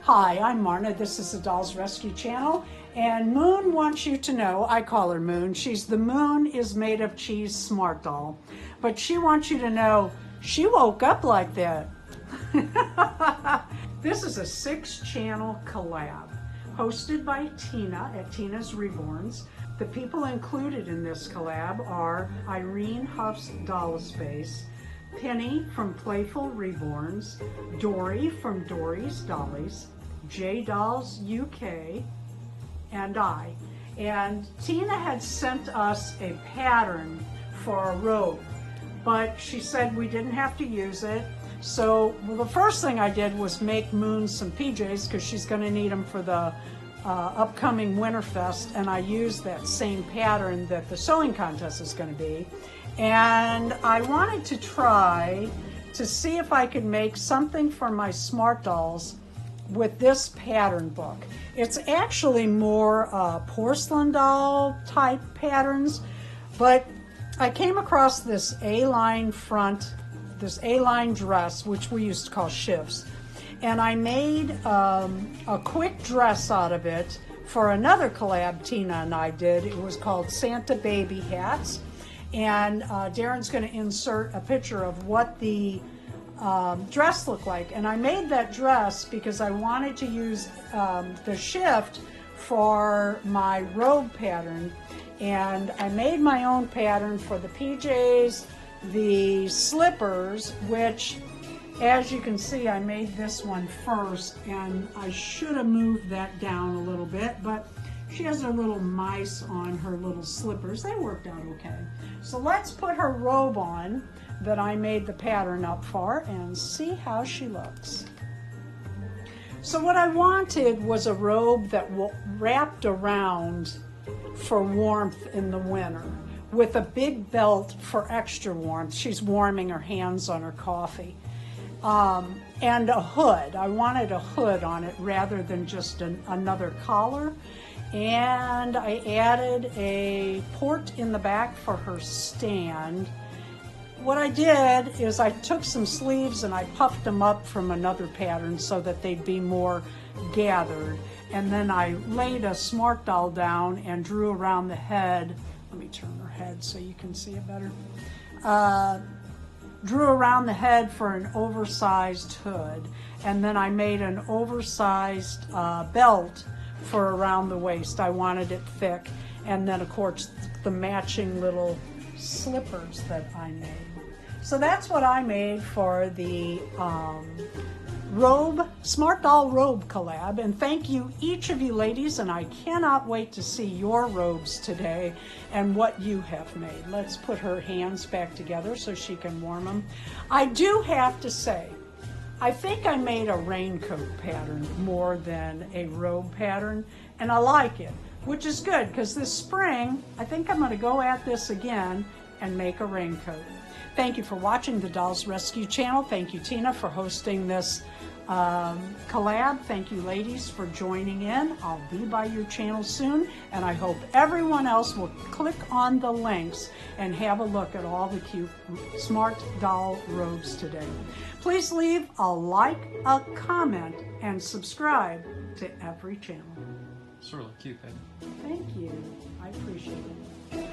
Hi, I'm Marna. This is the Dolls Rescue Channel, and Moon wants you to know, I call her Moon, she's the Moon is Made of Cheese Smart Doll, but she wants you to know she woke up like that. This is a 6-channel collab hosted by Tina at Tina's Reborns. The people included in this collab are Irene Huff's Doll Space, Penny from Playful Reborns, Dory from Dory's Dollies, J Dolls UK, and I. And Tina had sent us a pattern for a robe, but she said we didn't have to use it. So the first thing I did was make Moon some PJs because she's going to need them for the upcoming Winterfest, and I used that same pattern that the sewing contest is going to be. And I wanted to try to see if I could make something for my Smart Dolls with this pattern book. It's actually more porcelain doll type patterns, but I came across this A-line front, this A-line dress, which we used to call shifts, and I made a quick dress out of it for another collab Tina and I did. It was called Santa Baby Hats, and Darren's going to insert a picture of what the dress looked like. And I made that dress because I wanted to use the shift for my robe pattern, and I made my own pattern for the PJs, the slippers, which as you can see I made this one first, and I should have moved that down a little bit, but she has her little mice on her little slippers. They worked out okay. So let's put her robe on that I made the pattern up for and see how she looks. So what I wanted was a robe that wrapped around for warmth in the winter, with a big belt for extra warmth. She's warming her hands on her coffee. And a hood. I wanted a hood on it rather than just another collar. And I added a port in the back for her stand. What I did is I took some sleeves and I puffed them up from another pattern so that they'd be more gathered. And then I laid a Smart Doll down and drew around the head. Let me turn her head so you can see it better. Drew around the head for an oversized hood. And then I made an oversized belt for around the waist. I wanted it thick. And then of course the matching little slippers that I made. So that's what I made for the robe, Smart Doll robe collab. And thank you, each of you ladies, and I cannot wait to see your robes today and what you have made. Let's put her hands back together so she can warm them. I do have to say, I think I made a raincoat pattern more than a robe pattern, and I like it, which is good because this spring, I think I'm going to go at this again and make a raincoat. Thank you for watching the Dolls Rescue Channel. Thank you, Tina, for hosting this collab. Thank you, ladies, for joining in. I'll be by your channel soon, and I hope everyone else will click on the links and have a look at all the cute Smart Doll robes today. Please leave a like, a comment, and subscribe to every channel. It's really cute, babe. Thank you. I appreciate it.